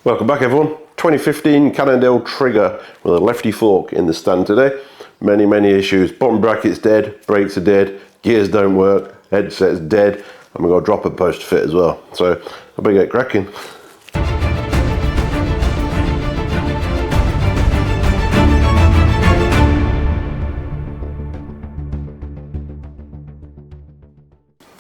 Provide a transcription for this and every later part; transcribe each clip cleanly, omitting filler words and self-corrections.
Welcome back everyone. 2015 Cannondale Trigger with a lefty fork in the stand today. Many issues. Bottom bracket's dead, brakes are dead, gears don't work, headset's dead, and we've got a dropper post to fit as well. So I better get cracking.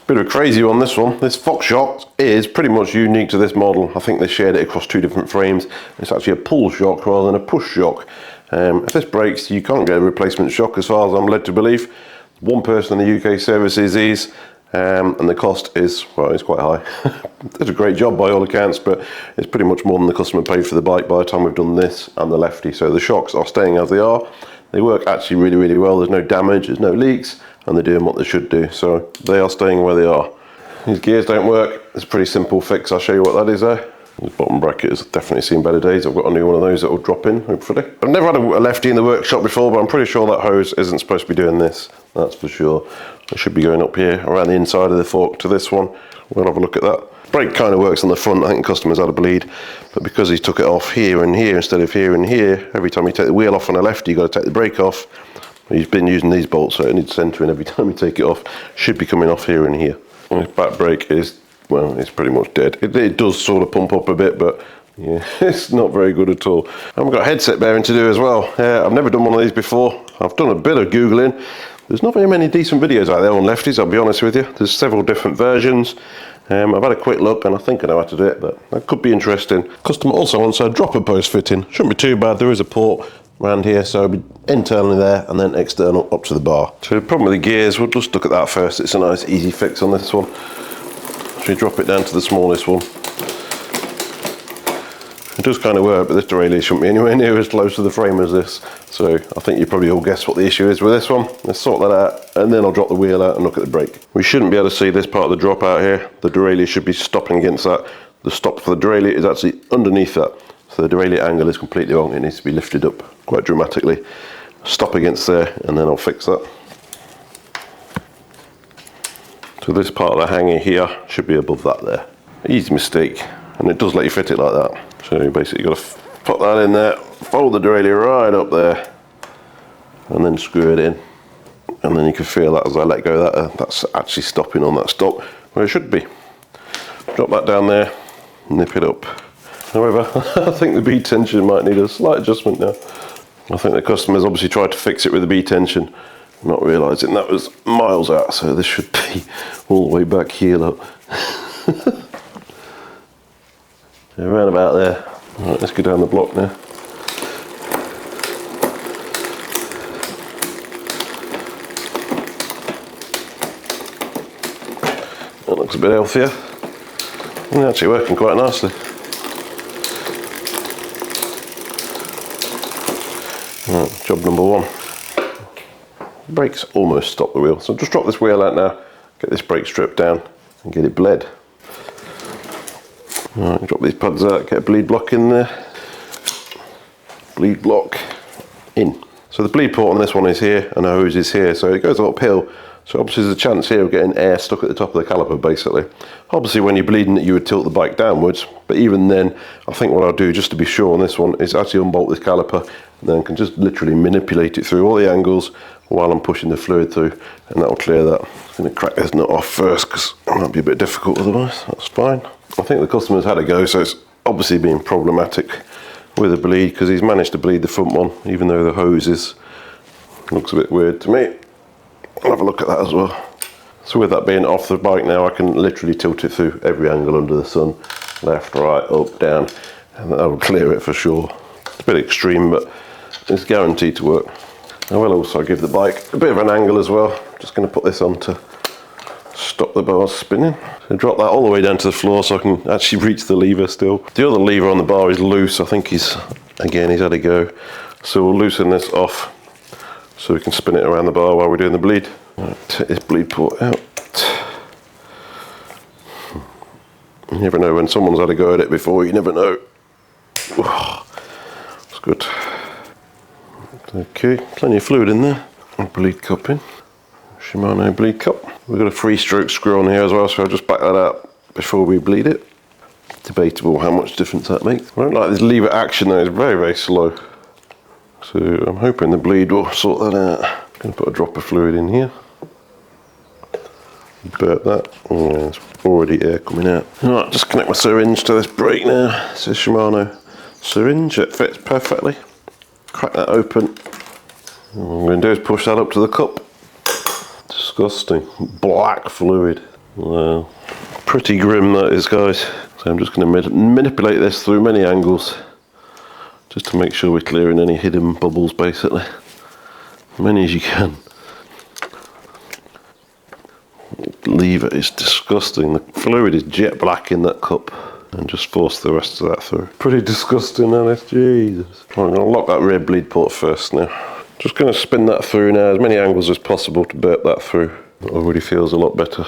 Bit of a crazy one, this one. This Fox shock is pretty much unique to this model. I think they shared it across two different frames. It's actually a pull shock rather than a push shock. If this breaks, you can't get a replacement shock as far as I'm led to believe. One person in the UK services these, and the cost is, well, it's quite high. It's a great job by all accounts, but it's pretty much more than the customer paid for the bike by the time we've done this and the Lefty. So the shocks are staying as they are. They work actually really well. There's no damage, there's no leaks, and they're doing what they should do. So they are staying where they are. These gears don't work. It's a pretty simple fix. I'll show you what that is there. The bottom bracket has definitely seen better days. I've got a new one of those that will drop in, hopefully. I've never had a Lefty in the workshop before, but I'm pretty sure that hose isn't supposed to be doing this. That's for sure. It should be going up here, around the inside of the fork to this one. We'll have a look at that. Brake kind of works on the front. I think the customer's had a bleed, but because he took it off here and here instead of here and here, every time you take the wheel off on a Lefty, you've got to take the brake off. He's been using these bolts, so it needs centering every time you take it off. Should be coming off here and here. And his back brake is, well, it's pretty much dead. It does sort of pump up a bit, but yeah, it's not very good at all. And we've got a headset bearing to do as well. I've never done one of these before. I've done a bit of Googling. There's not very many decent videos out there on Lefties, I'll be honest with you. There's several different versions. I've had a quick look and I think I know how to do it, but that could be interesting. Customer also wants a dropper post fitting. Shouldn't be too bad. There is a port around here, so it'll be internally there and then external up to the bar. So the problem with the gears, we'll just look at that first. It's a nice easy fix on this one. So you drop it down to the smallest one. It does kind of work, but this derailleur shouldn't be anywhere near as close to the frame as this. So I think you probably all guessed what the issue is with this one. Let's sort that out, and then I'll drop the wheel out and look at the brake. We shouldn't be able to see this part of the drop out here. The derailleur should be stopping against that. The stop for the derailleur is actually underneath that. So the derailleur angle is completely wrong. It needs to be lifted up quite dramatically. Stop against there, and then I'll fix that. So this part of the hanger here should be above that there. Easy mistake, and it does let you fit it like that. So you basically got to put that in there, fold the derailleur right up there, and then screw it in. And then you can feel that as I let go, that's actually stopping on that stop where it should be. Drop that down there, nip it up. However, I think the bead tension might need a slight adjustment now. I think the customer's obviously tried to fix it with the bead tension, not realising that was miles out, so this should be all the way back here, look. Around about there. Right, let's go down the block now. That looks a bit healthier. And actually working quite nicely. Right, job number one. Brakes almost stop the wheel, so just drop this wheel out now, get this brake stripped down and get it bled. Right, drop these pads out, get a bleed block in there. Bleed block in. So the bleed port on this one is here and the hose is here, so it goes uphill. So obviously there's a chance here of getting air stuck at the top of the caliper basically. Obviously when you're bleeding it you would tilt the bike downwards, but even then I think what I'll do just to be sure on this one is actually unbolt this caliper and then I can just literally manipulate it through all the angles while I'm pushing the fluid through, and that'll clear that. I'm going to crack this nut off first because it might be a bit difficult otherwise. That's fine. I think the customer's had a go, so it's obviously been problematic with the bleed because he's managed to bleed the front one even though the hose looks a bit weird to me. I'll have a look at that as well. So with that being off the bike now, I can literally tilt it through every angle under the sun, left, right, up, down, and that'll clear it for sure. It's a bit extreme, but it's guaranteed to work. I will also give the bike a bit of an angle as well. I'm just going to put this on to stop the bars spinning. So drop that all the way down to the floor so I can actually reach the lever still. The other lever on the bar is loose. I think he's had a go. So we'll loosen this off so we can spin it around the bar while we're doing the bleed. Right, take this bleed port out. You never know when someone's had a go at it before, you never know. That's good. Okay, plenty of fluid in there. Bleed cup in. Shimano bleed cup. We've got a 3-stroke screw on here as well, so I'll just back that out before we bleed it. Debatable how much difference that makes. I don't like this lever action though, it's very, very slow. So I'm hoping the bleed will sort that out. I'm going to put a drop of fluid in here. Burp that. Oh, there's already air coming out. Alright, just connect my syringe to this brake now. It's a Shimano syringe, it fits perfectly. Crack that open. And what I'm going to do is push that up to the cup. Disgusting. Black fluid. Wow. Pretty grim that is, guys. So I'm just going to manipulate this through many angles, just to make sure we're clearing any hidden bubbles, basically. Many as you can. The lever is disgusting. The fluid is jet black in that cup. And just force the rest of that through. Pretty disgusting, Alice. Jesus. I'm going to lock that rear bleed port first now. Just going to spin that through now, as many angles as possible to burp that through. It already feels a lot better.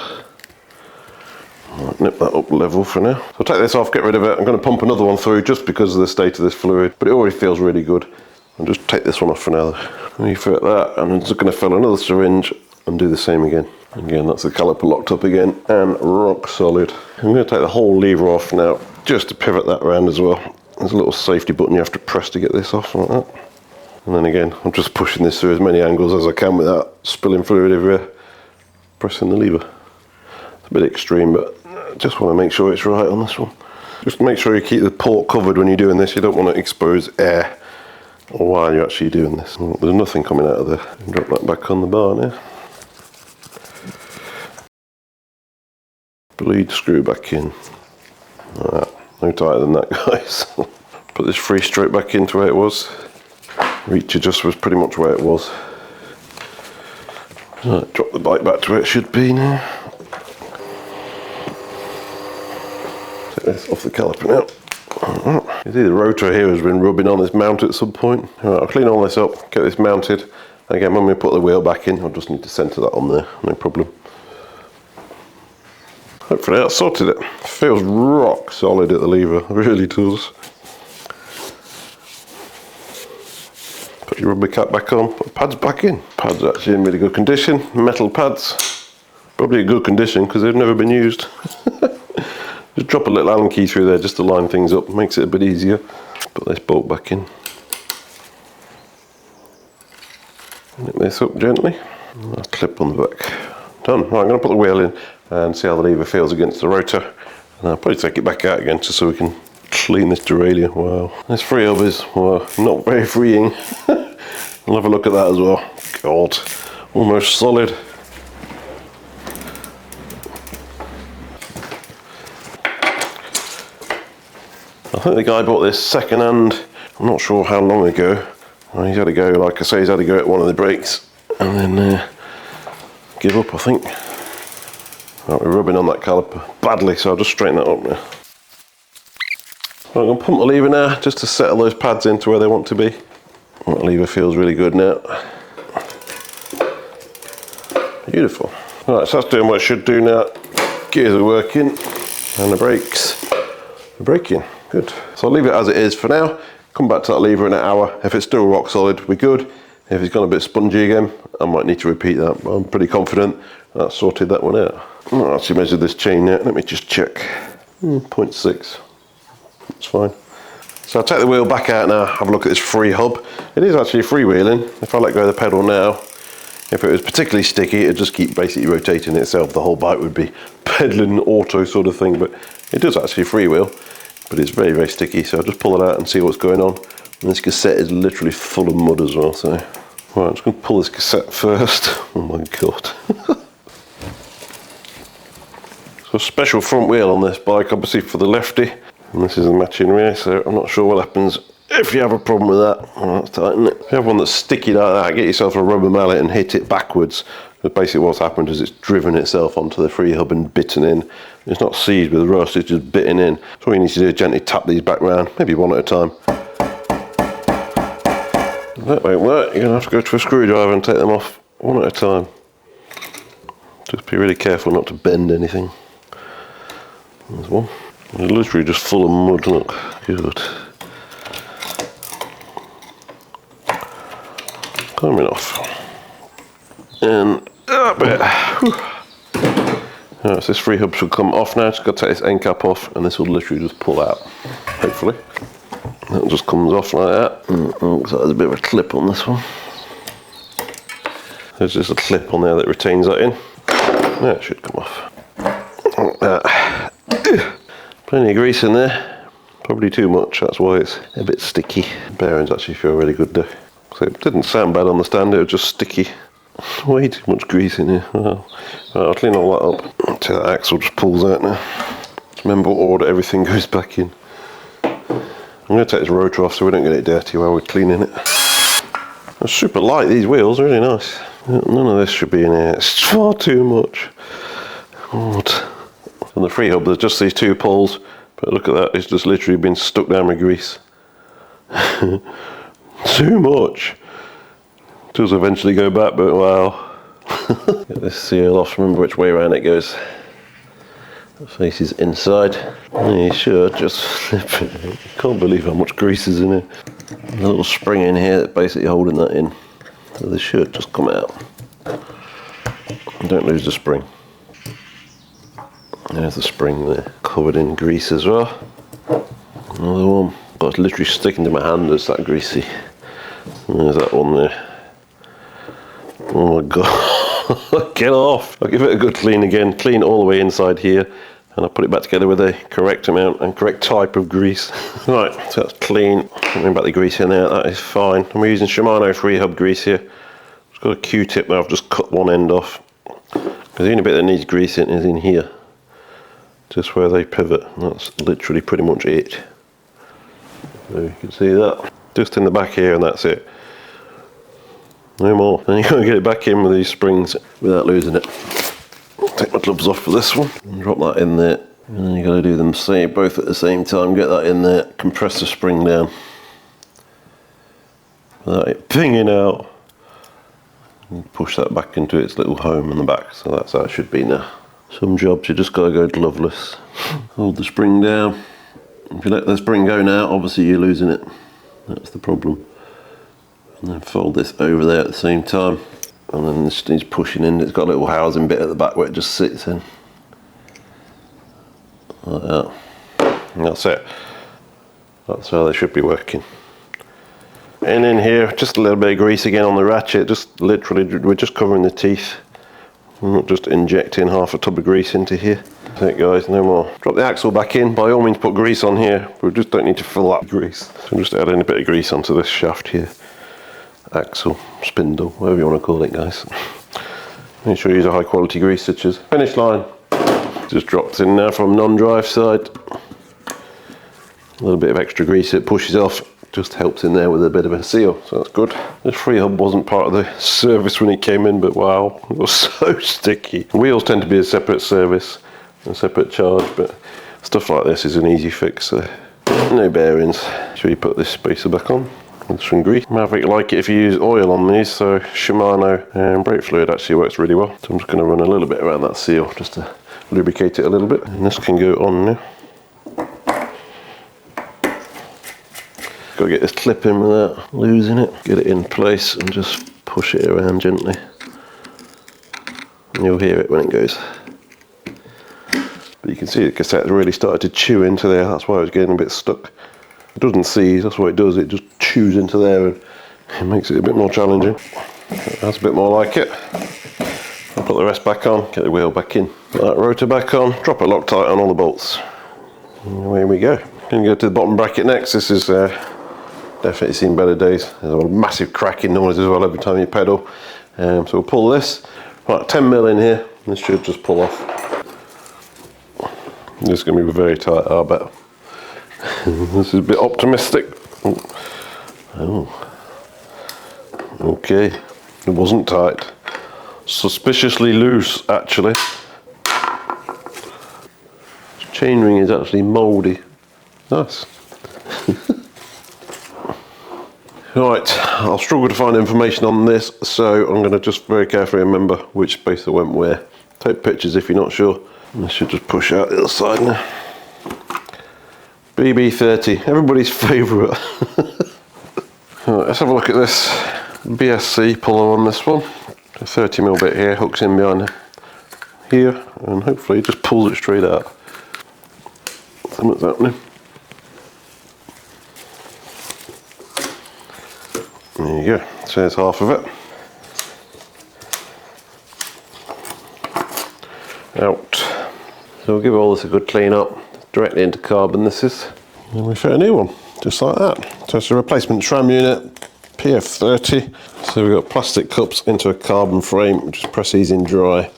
I'll nip that up level for now. So I'll take this off, get rid of it. I'm going to pump another one through just because of the state of this fluid, but it already feels really good. I'll just take this one off for now. Refill that, and I'm just going to fill another syringe and do the same again. Again, that's the caliper locked up again and rock solid. I'm going to take the whole lever off now, just to pivot that around as well. There's a little safety button you have to press to get this off like that. And then again, I'm just pushing this through as many angles as I can without spilling fluid everywhere. Pressing the lever. It's a bit extreme, but I just want to make sure it's right on this one. Just make sure you keep the port covered when you're doing this. You don't want to expose air while you're actually doing this. There's nothing coming out of there. Drop that back on the bar now. Bleed screw back in. Alright, no tighter than that, guys. Put this free stroke back into where it was. Reach adjust was pretty much where it was. Right, drop the bike back to where it should be now. Take this off the caliper now. You see the rotor here has been rubbing on this mount at some point. Alright, I'll clean all this up, get this mounted. Again, when we put the wheel back in, I'll just need to centre that on there, no problem. Hopefully that sorted it. Feels rock solid at the lever, it really does. Put your rubber cap back on, put the pads back in. Pads are actually in really good condition, metal pads. Probably a good condition because they've never been used. Just drop a little Allen key through there just to line things up, makes it a bit easier. Put this bolt back in. Nip this up gently. I'll clip on the back. Done. Right, I'm going to put the wheel in and see how the lever feels against the rotor. And I'll probably take it back out again just so we can clean this derailleur. Wow. This Freehub is, well, not very freeing. I'll have a look at that as well. God, almost solid. I think the guy bought this second hand, I'm not sure how long ago. Well, he's had to go, like I say, he's had to go at one of the brakes and then give up, I think. Right, we're rubbing on that caliper badly, so I'll just straighten that up now. Right, I'm going to pump the lever now, just to settle those pads into where they want to be. That lever feels really good now. Beautiful. Right, so that's doing what it should do now. Gears are working, and the brakes are braking. Good. So I'll leave it as it is for now. Come back to that lever in an hour. If it's still rock solid, we're good. If it's gone a bit spongy again, I might need to repeat that, but I'm pretty confident that sorted that one out. I'll actually measure this chain now. Let me just check. 0.6. That's fine. So I'll take the wheel back out now, have a look at this Freehub. It is actually freewheeling. If I let go of the pedal now, if it was particularly sticky, it'd just keep basically rotating itself. The whole bike would be pedaling auto sort of thing, but it does actually freewheel, but it's very, very sticky. So I'll just pull it out and see what's going on. And this cassette is literally full of mud as well, so. Right, I'm just going to pull this cassette first. Oh my God. So a special front wheel on this bike, obviously for the Lefty. And this is the matching rear, so I'm not sure what happens if you have a problem with that. I'll tighten it. If you have one that's sticky like that, get yourself a rubber mallet and hit it backwards. But basically what's happened is it's driven itself onto the Freehub and bitten in. It's not seized with rust, it's just bitten in. So all you need to do is gently tap these back round, maybe one at a time. If that won't work, you're going to have to go to a screwdriver and take them off one at a time. Just be really careful not to bend anything. There's one. It's literally just full of mud, look. Good. Coming off. And up it. Alright, so this Freehub should come off now. Just got to take this end cap off, and this will literally just pull out, hopefully. That just comes off like that. Looks like there's a bit of a clip on this one. There's just a clip on there that retains that in. Yeah, it should come off. Like that. Plenty of grease in there. Probably too much, that's why it's a bit sticky. The bearings actually feel really good though. So it didn't sound bad on the stand, it was just sticky. Way too much grease in here. Wow. Right, I'll clean all that up until that axle just pulls out now. Remember what order everything goes back in. I'm going to take this rotor off so we don't get it dirty while we're cleaning it. They're super light, these wheels, really nice. None of this should be in here, it's far too much. God. On the Freehub there's just these two poles, but look at that, it's just literally been stuck down with grease. Too much. It does eventually go back, but wow. Get this seal off, remember which way around it goes. The face is inside. You should just slip it. Can't believe how much grease is in it. There's a little spring in here that's basically holding that in. So this should just come out. Don't lose the spring. There's the spring there, covered in grease as well. Another one. But it's literally sticking to my hand, it's that greasy. And there's that one there. Oh my god. Get off! I'll give it a good clean again. Clean all the way inside here. And I'll put it back together with a correct amount and correct type of grease. Right, so that's clean. Bring back the grease in there, that is fine. I'm using Shimano Freehub grease here. I've got a Q-tip now, I've just cut one end off. Because the only bit that needs greasing is in here. Just where they pivot. That's literally pretty much it. So you can see that. Just in the back here and that's it. No more. Then you've got to get it back in with these springs without losing it. Take my gloves off for this one and drop that in there, and then you've got to do them both at the same time. Get that in there, compress the spring down without it pinging out, and push that back into its little home in the back. So that's how it should be now. Some jobs you just got to go gloveless. Hold the spring down. If you let the spring go now, obviously you're losing it. That's the problem. And then fold this over there at the same time. And then this needs pushing in. It's got a little housing bit at the back where it just sits in. Like that. And that's it. That's how they should be working. And in here, just a little bit of grease again on the ratchet. Just literally, we're just covering the teeth. I'm not just injecting half a tub of grease into here. That's it guys, no more. Drop the axle back in. By all means put grease on here. We just don't need to fill that grease. So I'm just adding a bit of grease onto this shaft here. Axle, spindle, whatever you want to call it guys. Make sure you use a high quality grease such as finish line. Just dropped in now from non-drive side. A little bit of extra grease, it pushes off, just helps in there with a bit of a seal, so that's good. This Freehub wasn't part of the service when it came in, but wow, it was so sticky. Wheels tend to be a separate service, a separate charge, but stuff like this is an easy fix. No bearings. Should we put this spacer back on? With some grease. Maverick like it if you use oil on these, so Shimano brake fluid actually works really well. So I'm just going to run a little bit around that seal just to lubricate it a little bit. And this can go on now. Got to get this clip in without losing it. Get it in place and just push it around gently. And you'll hear it when it goes. But you can see the cassette really started to chew into there, that's why I was getting a bit stuck. It doesn't seize, that's what it does, it just chews into there and it makes it a bit more challenging. That's a bit more like it. I'll put the rest back on, get the wheel back in. Put that rotor back on, drop it Loctite on all the bolts. And away we go. Going to go to the bottom bracket next. This is definitely seen better days. There's a massive cracking noise as well every time you pedal. So we'll pull this. Right, 10mm in here, this should just pull off. This is going to be very tight, I bet. This is a bit optimistic. Oh. Okay, it wasn't tight. Suspiciously loose, actually. Chainring is actually mouldy. Nice. Right, I'll struggle to find information on this, so I'm going to just very carefully remember which spacer went where. Take pictures if you're not sure. This should just push out the other side now. BB30, everybody's favourite. Right, let's have a look at this BSC puller on this one. A 30mm bit here, hooks in behind here, and hopefully it just pulls it straight out. Something's happening. There you go, so there's half of it. Out. So we'll give all this a good clean up. Directly into carbon this is. And we fit a new one, just like that. So it's a replacement tram unit, PF30. So we've got plastic cups into a carbon frame, just press these in dry.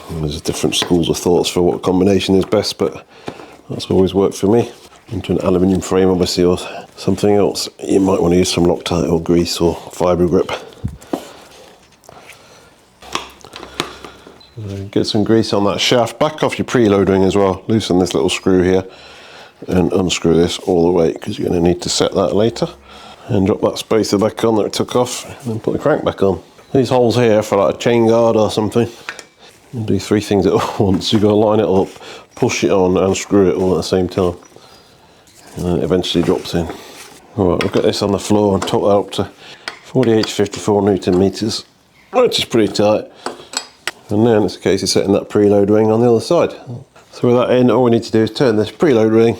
And there's different schools of thoughts for what combination is best, but that's always worked for me. Into an aluminium frame obviously, or something else. You might want to use some Loctite or grease or fibre grip. Get some grease on that shaft, back off your preload ring as well. Loosen this little screw here and unscrew this all the way, because you're going to need to set that later. And drop that spacer back on that it took off, and then put the crank back on. These holes here for like a chain guard or something. You do 3 things at once. You've got to line it up, push it on and screw it all at the same time. And then it eventually drops in. Alright, we'll get this on the floor and top that up to 48 to 54 Newton meters, which is pretty tight. And then it's a case of setting that preload ring on the other side. So with that in, all we need to do is turn this preload ring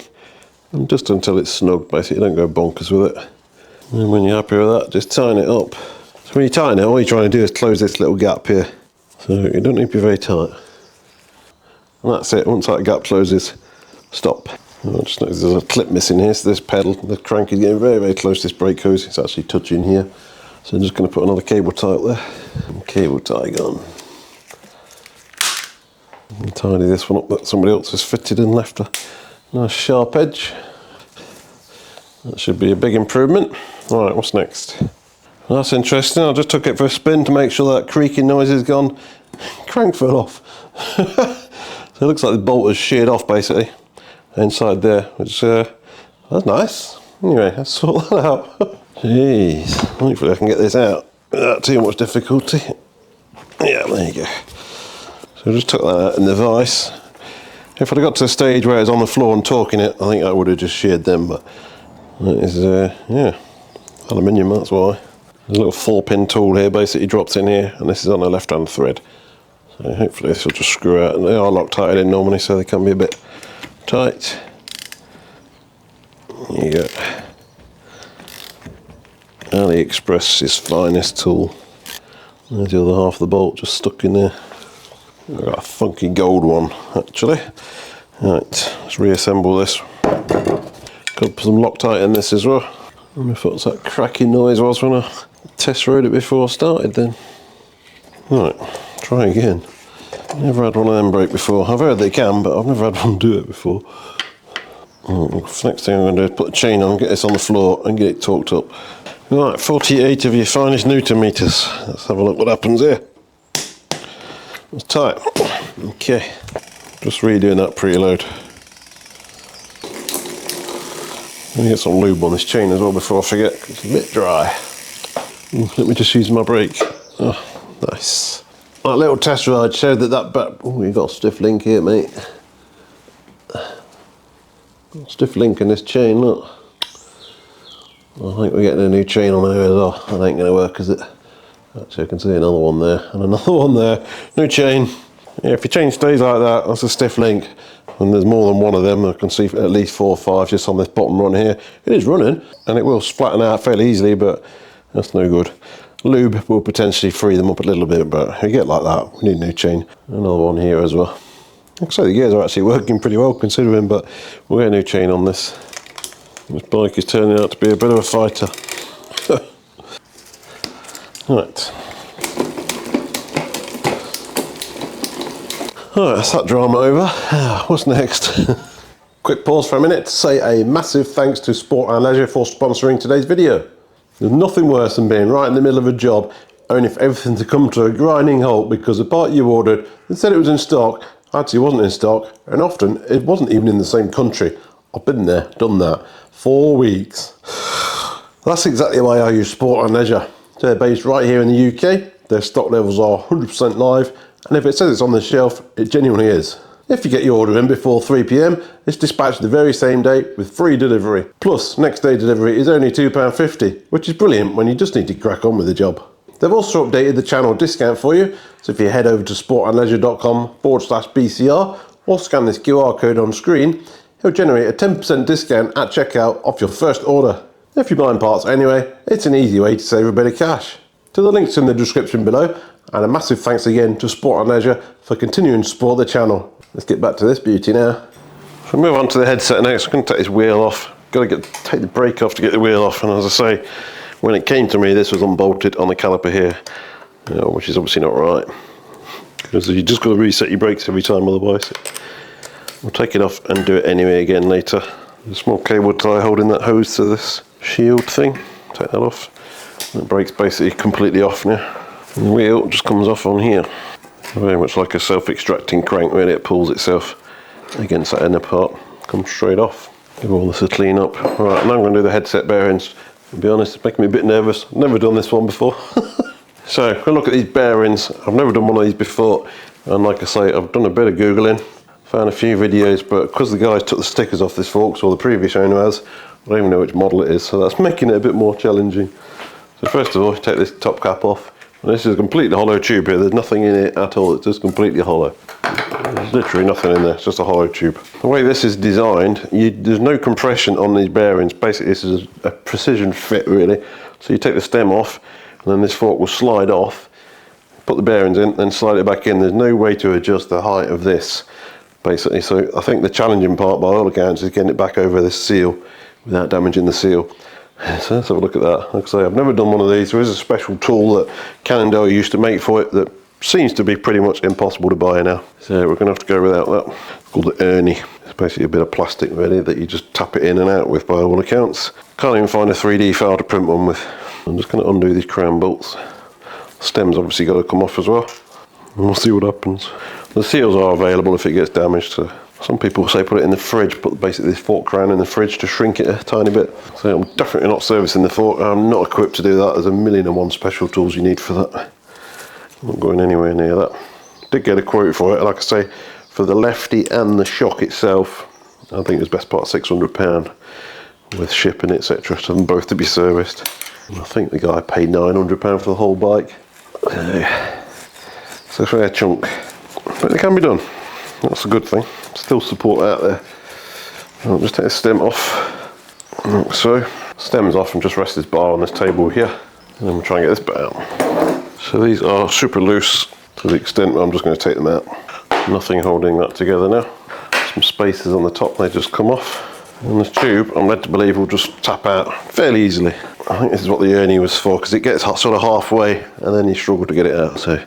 and just until it's snug, basically. Don't go bonkers with it. And when you're happy with that, just tighten it up. So when you tighten it, all you're trying to do is close this little gap here. So you don't need to be very tight. And that's it. Once that gap closes, stop. I just noticed there's a clip missing here, so this pedal, the crank is getting very, very close to this brake hose. It's actually touching here. So I'm just going to put another cable tie up there. And cable tie gone. And tidy this one up that somebody else has fitted and left a nice sharp edge. That should be a big improvement. Alright, what's next? Well, that's interesting. I just took it for a spin to make sure that creaking noise is gone. Crank fell off. So it looks like the bolt is sheared off basically. Inside there, which that's nice. Anyway, let's sort that out. Jeez, hopefully I can get this out without too much difficulty. Yeah, there you go. So I just took that out in the vise. If I'd got to the stage where it was on the floor and torquing it, I think I would have just sheared them, but it is, yeah, aluminium, that's why. There's a little 4-pin tool here, basically drops in here, and this is on a left-hand thread. So hopefully this will just screw out, and they are Loctited in normally, so they can be a bit tight. There you go. AliExpress's finest tool. There's the other half of the bolt just stuck in there. I've got a funky gold one actually. Right, let's reassemble this. Got some Loctite in this as well. I wonder if that's that cracking noise was when I test rode it before I started then. Right, try again. Never had one of them break before. I've heard they can, but I've never had one do it before. Next thing I'm going to do is put the chain on, get this on the floor and get it torqued up. Right, 48 of your finest Newton meters. Let's have a look what happens here. It's tight. Okay, just redoing that preload. Let me get some lube on this chain as well before I forget, 'cause it's a bit dry. Let me just use my brake. Oh, nice. That little test ride showed that oh, you've got a stiff link here, mate. Stiff link in this chain, look. I think we're getting a new chain on there as well. That ain't going to work, is it? Actually, I can see another one there, and another one there. New chain. Yeah, if your chain stays like that, that's a stiff link. And there's more than one of them. I can see at least 4 or 5 just on this bottom run here. It is running, and it will flatten out fairly easily, but that's no good. Lube will potentially free them up a little bit, but if you get like that, we need a new chain. Another one here as well. So the gears are actually working pretty well considering, but we'll get a new chain on this. This bike is turning out to be a bit of a fighter. Right. Alright, that's that drama over. What's next? Quick pause for a minute to say a massive thanks to Sport and Leisure for sponsoring today's video. There's nothing worse than being right in the middle of a job, only for everything to come to a grinding halt because the part you ordered, they said it was in stock, actually wasn't in stock, and often it wasn't even in the same country. I've been there, done that. 4 weeks. That's exactly why I use Sport and Leisure. They're based right here in the UK, their stock levels are 100% live, and if it says it's on the shelf, it genuinely is. If you get your order in before 3 PM, it's dispatched the very same day with free delivery. Plus, next day delivery is only £2.50, which is brilliant when you just need to crack on with the job. They've also updated the channel discount for you, so if you head over to sportandleisure.com/BCR or scan this QR code on screen, it'll generate a 10% discount at checkout off your first order. If you're buying parts anyway, it's an easy way to save a bit of cash. To the links in the description below, and a massive thanks again to Sport and Leisure for continuing to support the channel. Let's get back to this beauty now. So move on to the headset next. I'm going to take this wheel off. Got to take the brake off to get the wheel off, and as I say, when it came to me, this was unbolted on the caliper here, which is obviously not right, because you just got to reset your brakes every time otherwise. We'll take it off and do it anyway again later. There's a small cable tie holding that hose to this shield thing. Take that off. The brake's basically completely off now. And the wheel just comes off on here. Very much like a self-extracting crank, really. It pulls itself against that inner part. Comes straight off. Give all this a clean up. Alright, now I'm going to do the headset bearings. To be honest, it's making me a bit nervous. I've never done this one before. So, go look at these bearings. I've never done one of these before. And like I say, I've done a bit of Googling. Found a few videos, but because the guys took the stickers off this forks, or the previous owner has, I don't even know which model it is, so that's making it a bit more challenging. So first of all, you take this top cap off. And this is a completely hollow tube here. There's nothing in it at all. It's just completely hollow. There's literally nothing in there. It's just a hollow tube. The way this is designed, there's no compression on these bearings. Basically, this is a precision fit, really. So you take the stem off, and then this fork will slide off. Put the bearings in, then slide it back in. There's no way to adjust the height of this, basically. So I think the challenging part, by all accounts, is getting it back over this seal without damaging the seal. So let's have a look at that. Like I say, I've never done one of these. There is a special tool that Cannondale used to make for it that seems to be pretty much impossible to buy now. So we're going to have to go without that. It's called the Ernie. It's basically a bit of plastic, really, that you just tap it in and out with, by all accounts. Can't even find a 3D file to print one with. I'm just going to undo these crown bolts. The stem's obviously got to come off as well. And we'll see what happens. The seals are available if it gets damaged. So some people say put it in the fridge, put basically this fork crown in the fridge to shrink it a tiny bit. So I'm definitely not servicing the fork. I'm not equipped to do that. There's a million and one special tools you need for that. I'm not going anywhere near that. Did get a quote for it, like I say, for the Lefty and the shock itself. I think it's best part £600 with shipping, etc. So them both to be serviced. And I think the guy paid £900 for the whole bike. So fair chunk, but it can be done. That's a good thing. Still support out there. I'll just take the stem off, like so. Stem's off, and just rest this bar on this table here, and then we'll try and get this bit out. So these are super loose to the extent where I'm just going to take them out. Nothing holding that together now. Some spacers on the top, they just come off. And this tube, I'm led to believe, will just tap out fairly easily. I think this is what the Ernie was for, because it gets sort of halfway, and then you struggle to get it out. So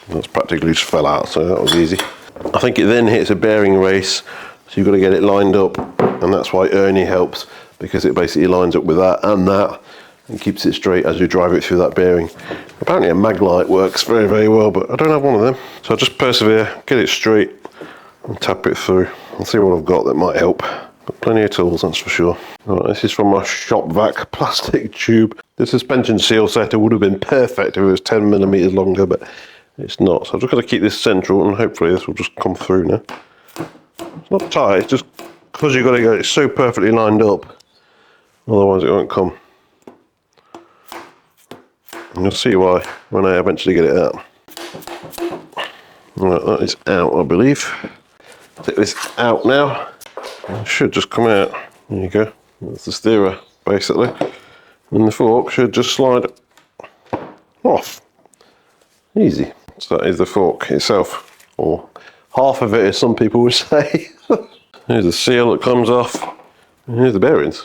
that's practically just fell out, so that was easy. I think it then hits a bearing race, so you've got to get it lined up, and that's why Ernie helps, because it basically lines up with that and keeps it straight as you drive it through that bearing. Apparently a mag light works very, very well, but I don't have one of them. So I just persevere, get it straight, and tap it through. I'll see what I've got that might help. But plenty of tools, that's for sure. Right, this is from my shop vac plastic tube. The suspension seal setter would have been perfect if it was 10mm longer, but it's not. So I've just got to keep this central, and hopefully this will just come through now. It's not tight, it's just because you've got to get it so perfectly lined up, otherwise it won't come. And you'll see why when I eventually get it out. Right, that is out, I believe. Take this out now. It should just come out. There you go. That's the steerer, basically. And the fork should just slide off. Easy. So that is the fork itself, or half of it, as some people would say. Here's the seal that comes off, and here's the bearings.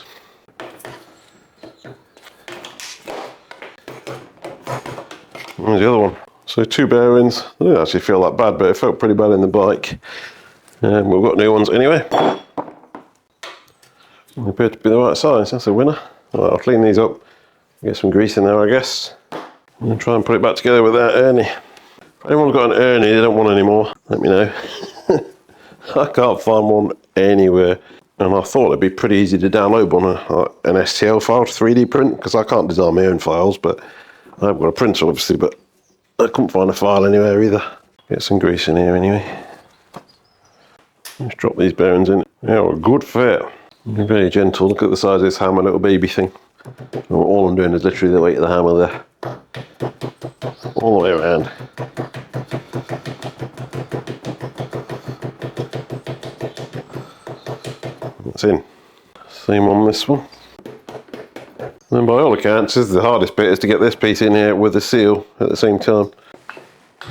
There's the other one. So 2 bearings. I didn't actually feel that bad, but it felt pretty bad in the bike. And we've got new ones anyway. They appear to be the right size. That's a winner. Right, I'll clean these up, get some grease in there, I guess, and try and put it back together with that Ernie. If anyone's got an Ernie they don't want anymore, let me know. I can't find one anywhere, and I thought it'd be pretty easy to download one, an STL file to 3D print, because I can't design my own files, but I've got a printer obviously, but I couldn't find a file anywhere either. Get some grease in here anyway. Let's drop these bearings in. Yeah, well, good fit. Very gentle. Look at the size of this hammer, little baby thing. All I'm doing is literally the weight of the hammer there, all the way around. It's in. Same on this one. And by all accounts, this is the hardest bit, is to get this piece in here with the seal at the same time.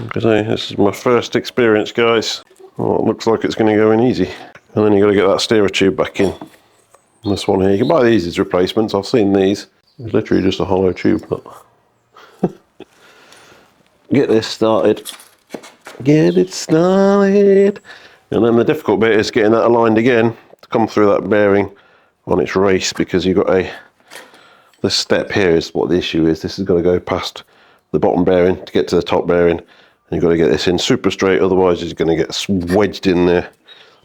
Because this is my first experience, guys. Well, it looks like it's going to go in easy. And then you've got to get that steerer tube back in. And this one here, you can buy these as replacements. I've seen these. It's literally just a hollow tube. But get this started. Get it started. And then the difficult bit is getting that aligned again to come through that bearing on its race, because you've got this step here is what the issue is. This has got to go past the bottom bearing to get to the top bearing. And you've got to get this in super straight, otherwise it's going to get wedged in there.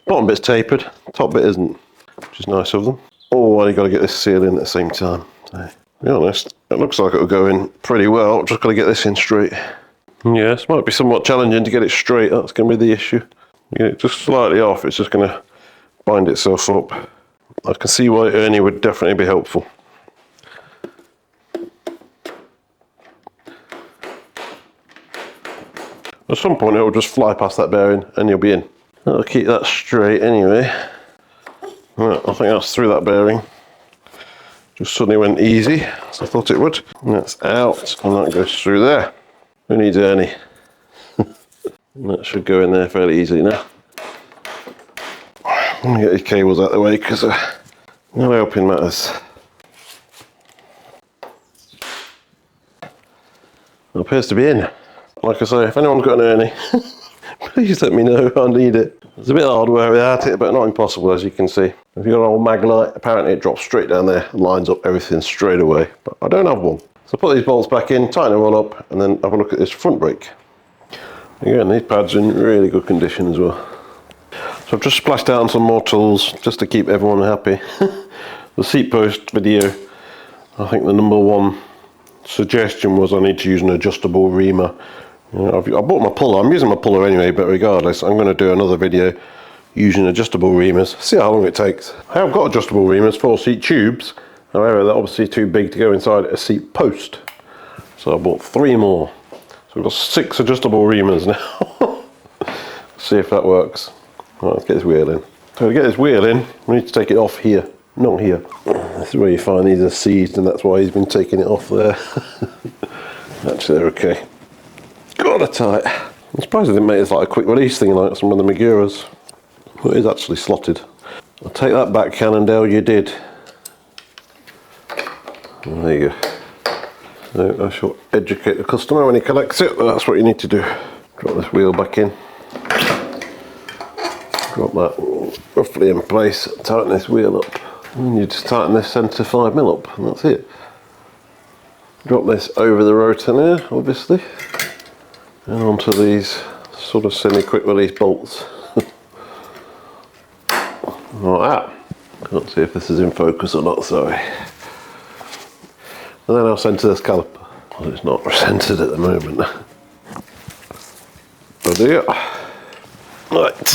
Bottom bit's tapered, top bit isn't, which is nice of them. Oh, and you've got to get this seal in at the same time. So, to be honest, it looks like it'll go in pretty well. Just got to get this in straight. Yeah, this might be somewhat challenging to get it straight. That's going to be the issue. Get it just slightly off, it's just going to bind itself up. I can see why Ernie would definitely be helpful. At some point it will just fly past that bearing and you'll be in. I'll keep that straight anyway. Right, I think that's through that bearing. Just suddenly went easy, as I thought it would. And that's out, and that goes through there. Who needs Ernie? That should go in there fairly easily now. I'm going to get these cables out of the way because no helping matters. It appears to be in. Like I say, if anyone's got an Ernie, please let me know, I need it. It's a bit hard work without it, but not impossible, as you can see. If you've got an old Maglite, apparently it drops straight down there and lines up everything straight away, but I don't have one. So put these bolts back in, tighten them all up, and then have a look at this front brake. Again, these pads are in really good condition as well. So I've just splashed out on some more tools, just to keep everyone happy. The seat post video, I think the #1 suggestion was I need to use an adjustable reamer. I bought my puller, I'm using my puller anyway, but regardless, I'm going to do another video using adjustable reamers, see how long it takes. I have got adjustable reamers for seat tubes, however they're obviously too big to go inside a seat post. So I bought 3 more. So we've got 6 adjustable reamers now. See if that works. Right, let's get this wheel in. So to get this wheel in, we need to take it off here, not here. This is where you find these are seized, and that's why he's been taking it off there. Actually, they're okay. God, they're tight. I'm surprised they didn't make this like a quick release thing like some of the Maguras. Well, it is actually slotted. I'll take that back, Cannondale, you did. And there you go. So I shall educate the customer when he collects it, but that's what you need to do. Drop this wheel back in. Drop that roughly in place, tighten this wheel up. And you just tighten this centre 5mm up, and that's it. Drop this over the rotor now, obviously. And onto these sort of semi-quick release bolts. Like that. Can't see if this is in focus or not, sorry. And then I'll centre this caliper. Well, it's not centred at the moment. Oh dear. Right.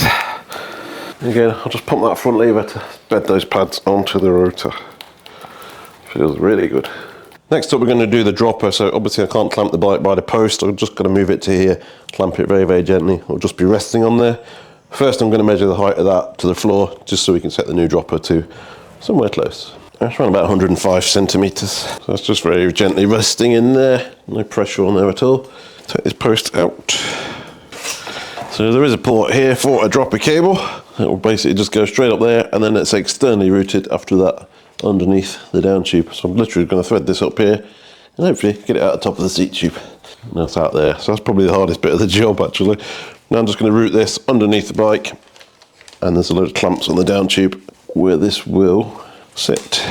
Again, I'll just pump that front lever to bed those pads onto the rotor. Feels really good. Next up we're going to do the dropper, so obviously I can't clamp the bike by the post, I'm just going to move it to here, clamp it very, very gently. It'll just be resting on there. First I'm going to measure the height of that to the floor, just so we can set the new dropper to somewhere close. That's around about 105 centimetres. So that's just very gently resting in there, no pressure on there at all. Take this post out. So there is a port here for a dropper cable. It will basically just go straight up there, and then it's externally routed after that underneath the down tube. So I'm literally going to thread this up here and hopefully get it out the top of the seat tube. And that's out there. So that's probably the hardest bit of the job actually. Now I'm just going to route this underneath the bike, and there's a load of clamps on the down tube where this will sit.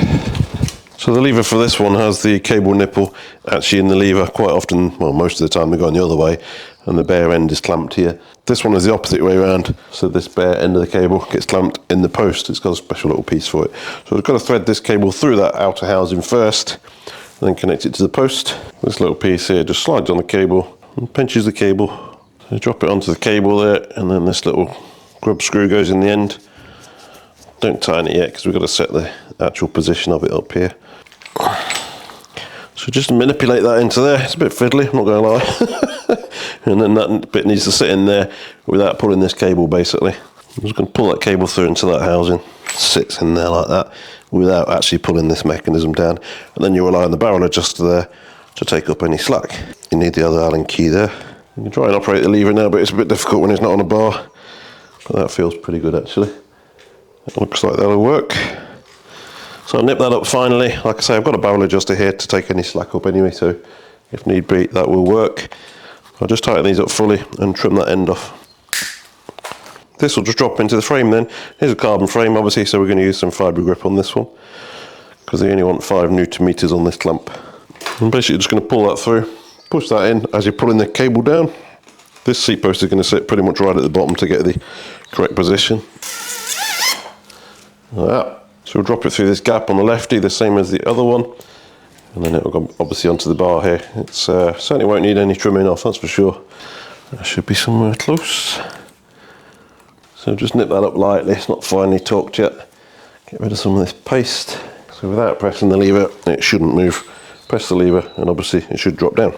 So the lever for this one has the cable nipple actually in the lever. Quite often, well, most of the time they're going the other way, and the bare end is clamped here. This one is the opposite way around, so this bare end of the cable gets clamped in the post. It's got a special little piece for it. So we've got to thread this cable through that outer housing first, and then connect it to the post. This little piece here just slides on the cable and pinches the cable. So drop it onto the cable there, and then this little grub screw goes in the end. Don't tighten it yet because we've got to set the actual position of it up here. So just manipulate that into there. It's a bit fiddly, I'm not going to lie. And then that bit needs to sit in there without pulling this cable, basically. I'm just going to pull that cable through into that housing. Sits in there like that without actually pulling this mechanism down. And then you rely on the barrel adjuster there to take up any slack. You need the other Allen key there. You can try and operate the lever now, but it's a bit difficult when it's not on a bar. But that feels pretty good, actually. It looks like that'll work. So I'll nip that up finally. Like I say, I've got a barrel adjuster here to take any slack up anyway, so if need be, that will work. I'll just tighten these up fully and trim that end off. This will just drop into the frame then. Here's a carbon frame, obviously, so we're going to use some fibre grip on this one, because they only want 5 Nm on this clamp. I'm basically just going to pull that through, push that in as you're pulling the cable down. This seat post is going to sit pretty much right at the bottom to get the correct position. Like that. So we'll drop it through this gap on the Lefty, the same as the other one, and then it will go obviously onto the bar here. It's certainly won't need any trimming off, that's for sure. That should be somewhere close. So just nip that up lightly, it's not finely torqued yet. Get rid of some of this paste. So without pressing the lever, it shouldn't move. Press the lever and obviously it should drop down.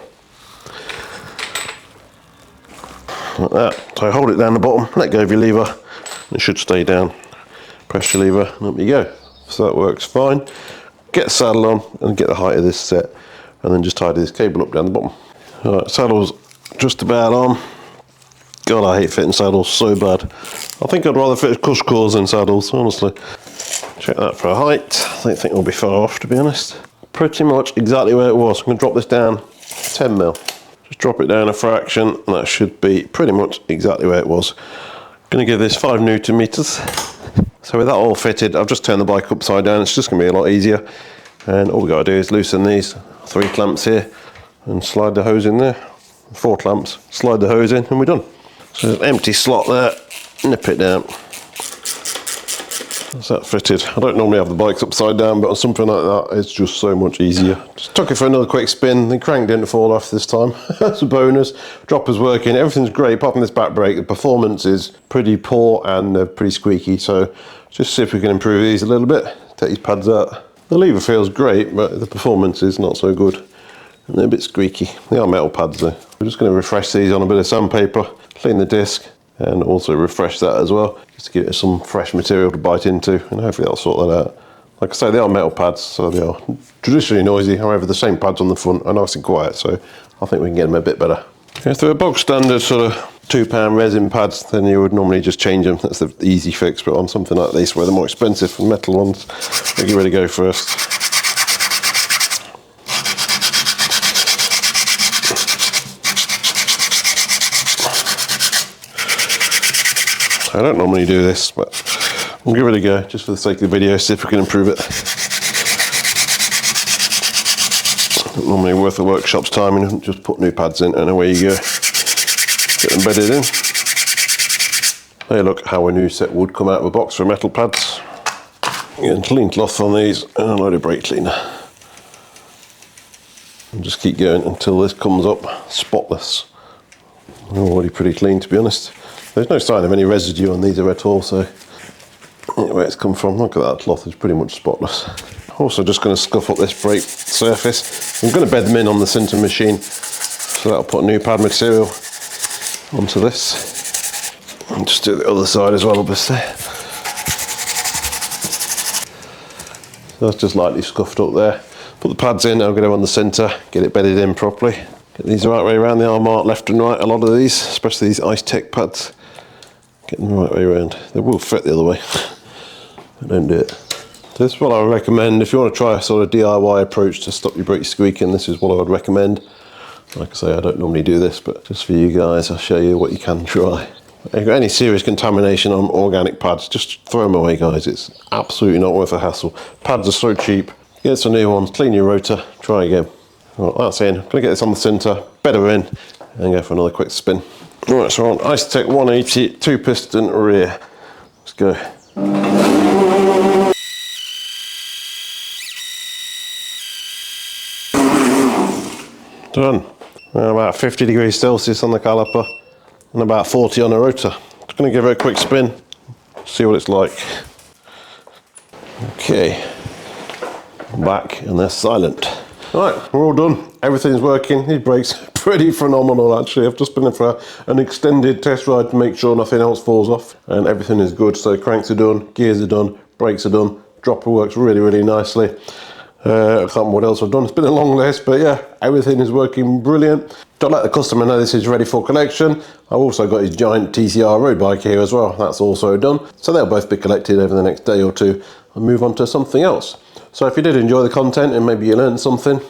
Like that. So hold it down the bottom, let go of your lever, and it should stay down. Press your lever, and up you go. So that works fine. Get the saddle on and get the height of this set, and then just tidy this cable up down the bottom. Alright, saddle's just about on. God, I hate fitting saddles so bad. I think I'd rather fit cush cores than saddles, honestly. Check that for a height. I don't think we'll be far off, to be honest. Pretty much exactly where it was. I'm going to drop this down 10 mil. Just drop it down a fraction, and that should be pretty much exactly where it was. Going to give this 5 Nm. So with that all fitted, I've just turned the bike upside down. It's just going to be a lot easier. And all we've got to do is loosen these 3 clamps here and slide the hose in there. 4 clamps, slide the hose in, and we're done. So there's an empty slot there, nip it down. That's that fitted. I don't normally have the bikes upside down, but on something like that, it's just so much easier. Just took it for another quick spin. The crank didn't fall off this time. That's a bonus. Dropper's working. Everything's great apart from this back brake. The performance is pretty poor and pretty squeaky. So just see if we can improve these a little bit. Take these pads out. The lever feels great, but the performance is not so good. And they're a bit squeaky. They are metal pads though. We're just going to refresh these on a bit of sandpaper, clean the disc, and also refresh that as well, just to give it some fresh material to bite into, and hopefully that'll sort that out. Like I say, they are metal pads, so they are traditionally noisy. However, the same pads on the front are nice and quiet, so I think we can get them a bit better. If they're a bog standard sort of £2 resin pads, then you would normally just change them. That's the easy fix, but on something like this, where they're more expensive than metal ones, I'll give it a go first. I don't normally do this, but we'll give it a go just for the sake of the video, see if we can improve it. Not normally worth the workshop's time, and just put new pads in and away you go. Get them bedded in. Hey, look how a new set would come out of a box for metal pads. Again, clean cloth on these and a load of brake cleaner. And just keep going until this comes up spotless. They're already pretty clean, to be honest. There's no sign of any residue on these at all, so where it's come from, look at that cloth, it's pretty much spotless. Also just going to scuff up this brake surface. I'm going to bed them in on the sinter machine, so that'll put new pad material onto this. And just do the other side as well, obviously. So that's just lightly scuffed up there. Put the pads in, I'll get them on the sinter, get it bedded in properly. Get these the right way around, they are marked left and right, a lot of these, especially these Ice Tech pads. Get them the right way around. They will fit the other way, but don't do it. So this is what I would recommend. If you want to try a sort of DIY approach to stop your brakes squeaking, this is what I would recommend. Like I say, I don't normally do this, but just for you guys, I'll show you what you can try. If you've got any serious contamination on organic pads, just throw them away, guys. It's absolutely not worth the hassle. Pads are so cheap. Get some new ones, clean your rotor, try again. Right, that's in. I'm going to get this on the sinter, bed her in, and go for another quick spin. Right, so we're on Ice Tech 180, 2-piston rear. Let's go. Done. About 50 degrees Celsius on the caliper and about 40 on the rotor. Just going to give it a quick spin, see what it's like. Okay, back and they're silent. Right, we're all done. Everything's working. These brakes are pretty phenomenal actually. I've just been in for an extended test ride to make sure nothing else falls off, and everything is good. So cranks are done, gears are done, brakes are done, dropper works really, really nicely. I can't remember what else I've done. It's been a long list, but yeah, everything is working brilliant. Don't let the customer know this is ready for collection. I've also got his giant TCR road bike here as well. That's also done. So they'll both be collected over the next day or two and move on to something else. So if you did enjoy the content and maybe you learned something,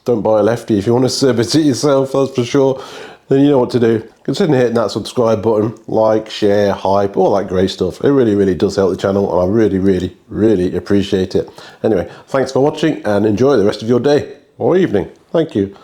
don't buy a Lefty if you want to service it yourself, that's for sure. Then you know what to do. Consider hitting that subscribe button, like, share, hype, all that great stuff. It really, really does help the channel, and I really, really, really appreciate it. Anyway, thanks for watching and enjoy the rest of your day or evening. Thank you.